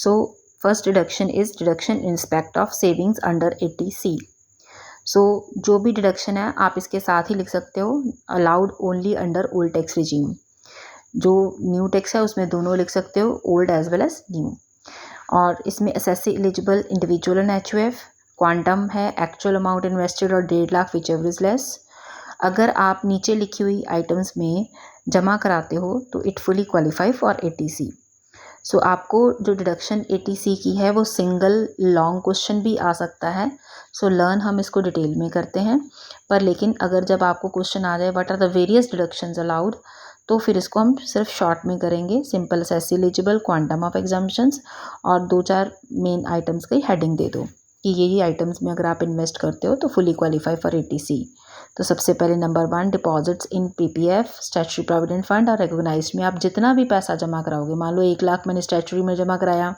So first deduction is deduction in respect of savings under 80C। सो जो भी deduction है आप इसके साथ ही लिख सकते हो, allowed only under old tax regime. जो न्यू टैक्स है उसमें दोनों लिख सकते हो, old as well as new. और इसमें SSC eligible individual and HUF, quantum है एक्चुअल अमाउंट इन्वेस्टेड और 1.5 lakh whichever is less. अगर आप नीचे लिखी हुई आइटम्स में जमा कराते हो तो it fully qualify for 80C। सो आपको जो डिडक्शन 80C की है वो सिंगल लॉन्ग क्वेश्चन भी आ सकता है। सो लर्न हम इसको डिटेल में करते हैं, पर लेकिन अगर जब आपको क्वेश्चन आ जाए what are the various deductions allowed, तो फिर इसको हम सिर्फ शॉर्ट में करेंगे, simple SSC eligible, quantum of exemptions और 2-4 मेन आइटम्स की हेडिंग दे दो कि ये आइटम्स में अगर आप इन्वेस्ट करते हो तो फुली क्वालिफाई फॉर 80C। तो सबसे पहले number 1, deposits in PPF statutory provident fund और रिकॉग्नाइज्ड में आप जितना भी पैसा जमा कराओगे, मान लो 1 लाख मैंने स्टैट्यूटरी में जमा कराया,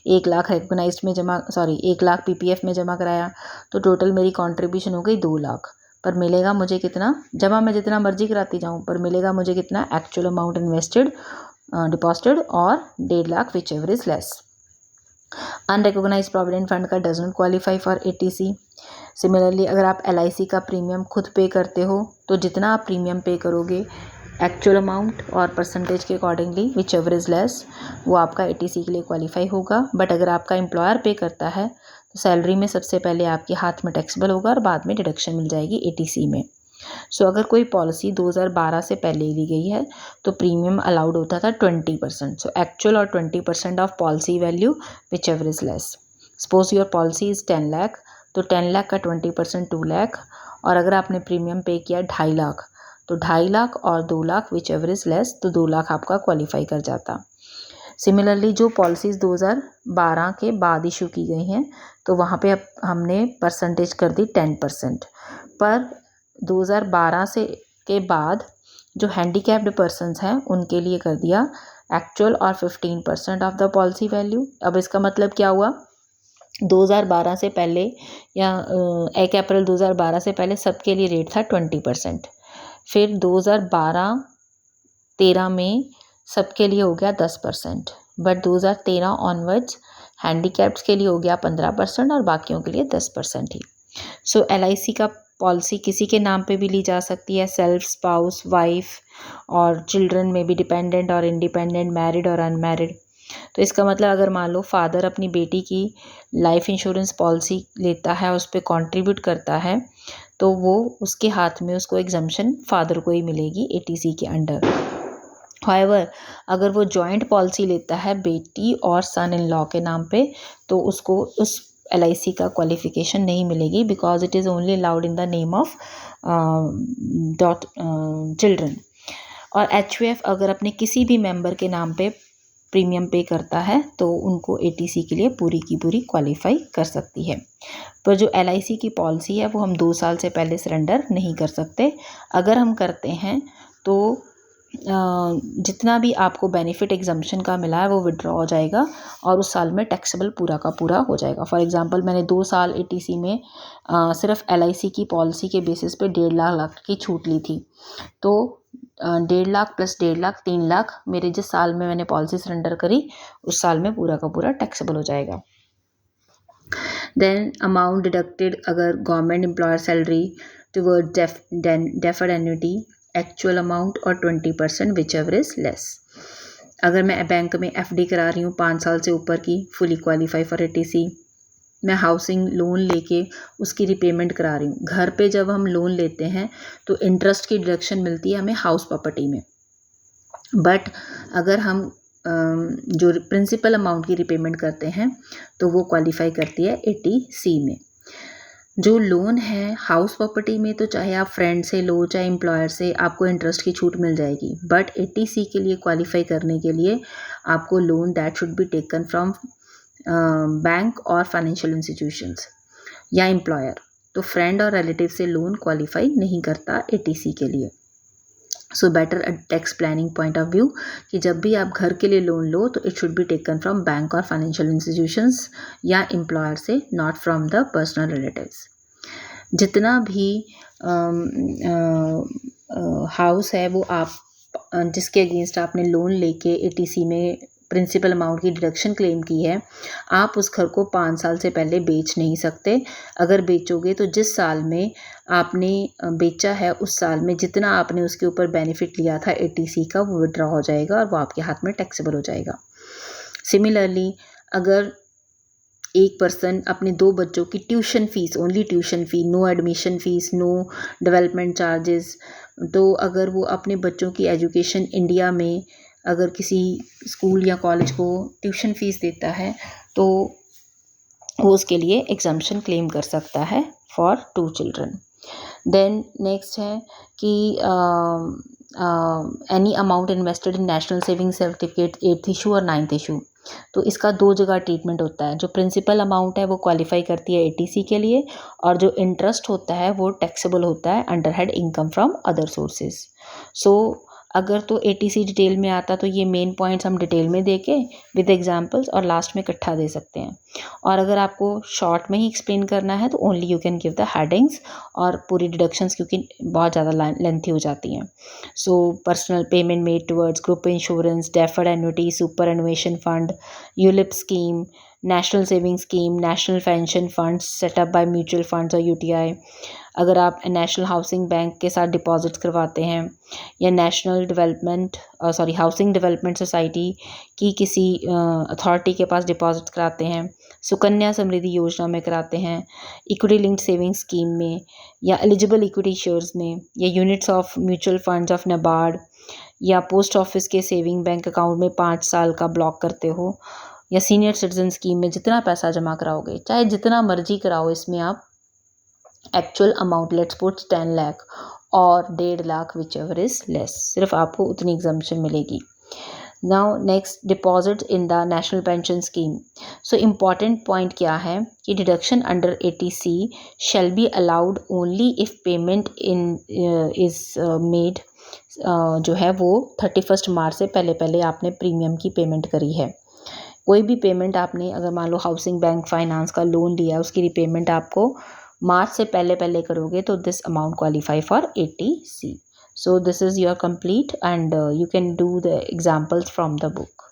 1 लाख रिकॉग्नाइज्ड में जमा 1 लाख पीपीएफ में जमा कराया, तो टोटल मेरी कॉन्ट्रीब्यूशन हो गई 2 लाख। पर मिलेगा मुझे कितना, जमा मैं जितना मर्जी कराती जाऊँ पर मिलेगा मुझे कितना, एक्चुअल अमाउंट इन्वेस्टेड डिपॉजिटेड और 1.5 lakh whichever is less. Unrecognise provident fund का does not qualify for 80C। Similarly अगर आप LIC का प्रीमियम खुद पे करते हो तो जितना आप प्रीमियम पे करोगे एक्चुअल अमाउंट और परसेंटेज के accordingly which ever is less, वो आपका 80C के लिए क्वालिफाई होगा। बट अगर आपका एम्प्लॉयर पे करता है तो सैलरी में सबसे पहले आपके हाथ में टैक्सेबल होगा और बाद में डिडक्शन मिल जाएगी 80C में। सो अगर कोई पॉलिसी 2012 से पहले ली गई है तो प्रीमियम अलाउड होता था 20%। सो एक्चुअल और 20% of policy value which ever is less. Suppose your policy is 10 lakh, तो 10 लाख का 20% 2 लाख, और अगर आपने प्रीमियम पे किया 2.5 लाख तो 2.5 लाख और 2 lakh whichever is less, तो 2 लाख आपका क्वालिफाई कर जाता। सिमिलरली जो पॉलिसीज़ 2012 के बाद इशू की गई हैं तो वहाँ पे अब हमने परसेंटेज कर दी 10%। पर 2012 से के बाद जो हैंडीकैप्ड पर्सनस हैं उनके लिए कर दिया एक्चुअल और 15% ऑफ द पॉलिसी वैल्यू। अब इसका मतलब क्या हुआ, 2012 से पहले या 1 अप्रैल 2012 से पहले सबके लिए रेट था 20%। फिर 2012-13 में सबके लिए हो गया 10%, बट 2013 ऑनवर्ड्स हैंडीकैप्ड्स के लिए हो गया 15% और बाकियों के लिए 10% ही। सो LIC का पॉलिसी किसी के नाम पे भी ली जा सकती है, सेल्फ, स्पाउस, वाइफ और चिल्ड्रन में भी, डिपेंडेंट और इंडिपेंडेंट, मैरिड और अनमैरिड। तो इसका मतलब अगर मान लो फादर अपनी बेटी की लाइफ इंश्योरेंस पॉलिसी लेता है, उस पर कॉन्ट्रीब्यूट करता है, तो वो उसके हाथ में उसको एग्जम्पशन फादर को ही मिलेगी 80C के अंडर। हाउएवर अगर वो जॉइंट पॉलिसी लेता है बेटी और सन इन लॉ के नाम पे, तो उसको उस LIC का क्वालिफिकेशन नहीं मिलेगी, because it is only allowed in the name of children. और HUF अगर अपने किसी भी मेंबर के नाम पे प्रीमियम पे करता है तो उनको 80C के लिए पूरी की पूरी क्वालिफाई कर सकती है। पर जो LIC की पॉलिसी है वो हम 2 साल से पहले सरेंडर नहीं कर सकते। अगर हम करते हैं तो जितना भी आपको बेनिफिट एग्जम्पशन का मिला है वो विड्रॉ हो जाएगा और उस साल में टैक्सेबल पूरा का पूरा हो जाएगा। फॉर एग्जांपल मैंने 2 साल 80C में सिर्फ LIC की पॉलिसी के बेसिस पे 1.5 लाख की छूट ली थी, तो 1.5 लाख प्लस 1.5 लाख 3 लाख मेरे जिस साल में मैंने पॉलिसी सरेंडर करी उस साल में पूरा का पूरा टैक्सेबल हो जाएगा। देन अमाउंट डिडक्टेड अगर government employer salary toward deferred annuity, actual amount और 20% विच एवर इज लेस। अगर मैं बैंक में FD करा रही हूँ 5 साल से ऊपर की, फुली क्वालिफाई फॉर 80C। मैं हाउसिंग लोन लेके उसकी रिपेमेंट करा रही हूँ, घर पे जब हम लोन लेते हैं तो इंटरेस्ट की डिडक्शन मिलती है हमें हाउस प्रॉपर्टी में, बट अगर हम जो प्रिंसिपल अमाउंट की रिपेमेंट करते हैं तो वो क्वालिफाई करती है 80C में। जो लोन है हाउस प्रॉपर्टी में तो चाहे आप फ्रेंड से लो चाहे एम्प्लॉयर से, आपको इंटरेस्ट की छूट मिल जाएगी, बट 80C के लिए क्वालिफाई करने के लिए आपको loan that should be taken from bank और फाइनेंशियल इंस्टीट्यूशंस या एम्प्लॉयर। तो फ्रेंड और रिलेटिव से लोन क्वालिफाई नहीं करता 80C के लिए। So better tax planning point of view कि जब भी आप घर के लिए लोन लो तो it should be taken from bank और फाइनेंशियल इंस्टीट्यूशंस या एम्प्लॉयर से, not from the personal relatives. जितना भी हाउस है वो आप जिसके अगेंस्ट आपने लोन लेके 80C में प्रिंसिपल अमाउंट की डिडक्शन क्लेम की है, आप उस घर को 5 साल से पहले बेच नहीं सकते। अगर बेचोगे तो जिस साल में आपने बेचा है उस साल में जितना आपने उसके ऊपर बेनिफिट लिया था एटीसी का वो विड्रॉ हो जाएगा और वो आपके हाथ में टैक्सेबल हो जाएगा। सिमिलरली अगर एक पर्सन अपने 2 बच्चों की tuition fees, only tuition fee, no admission fees, no development charges, तो अगर वो अपने बच्चों की एजुकेशन इंडिया में अगर किसी स्कूल या कॉलेज को ट्यूशन फ़ीस देता है तो वो उसके लिए एग्जम्पशन क्लेम कर सकता है फॉर 2 चिल्ड्रन। देन नेक्स्ट है कि any amount invested in national saving certificate 8th issue और 9th इशू, तो इसका 2 जगह ट्रीटमेंट होता है। जो प्रिंसिपल अमाउंट है वो क्वालिफाई करती है एटीसी के लिए और जो इंटरेस्ट होता है वो टैक्सेबल होता है under head income from other sources. So अगर तो एटीसी डिटेल में आता तो ये मेन पॉइंट्स हम डिटेल में दे के विद एग्जांपल्स और लास्ट में इकट्ठा दे सकते हैं, और अगर आपको शॉर्ट में ही एक्सप्लेन करना है तो only you can give the headings और पूरी डिडक्शंस क्योंकि बहुत ज़्यादा लेंथी हो जाती हैं। So personal payment made towards group insurance, deferred annuity, superannuation fund, ULIP scheme, national saving scheme, national pension funds setup by mutual funds और UTI, अगर आप नेशनल हाउसिंग बैंक के साथ डिपॉजिट्स करवाते हैं या national development housing development society की किसी अथॉरिटी के पास डिपॉजिट कराते हैं, सुकन्या समृद्धि योजना में कराते हैं, इक्विटी लिंक्ड सेविंग स्कीम में या एलिजिबल इक्विटी शेयर्स में या units of mutual funds of NABARD या पोस्ट ऑफिस के सेविंग बैंक अकाउंट में 5 साल का ब्लॉक करते हो या सीनियर सिटीजन स्कीम में जितना पैसा जमा कराओगे, चाहे जितना मर्जी कराओ, इसमें आप actual amount let's put 10 lakh और 1.5 lakh whichever is less, सिर्फ आपको उतनी एग्जम्पशन मिलेगी। Now next, deposit in the national pension scheme. So important point क्या है कि deduction under eighty C shall be allowed only if payment in is made, जो है वो 31 मार्च से पहले पहले आपने प्रीमियम की पेमेंट करी है। कोई भी पेमेंट आपने अगर मान लो हाउसिंग बैंक फाइनेंस का लोन लिया उसकी रिपेमेंट आपको मार्च से पहले पहले करोगे तो this amount qualify for eighty C. So this is your complete and you can do the examples from the book.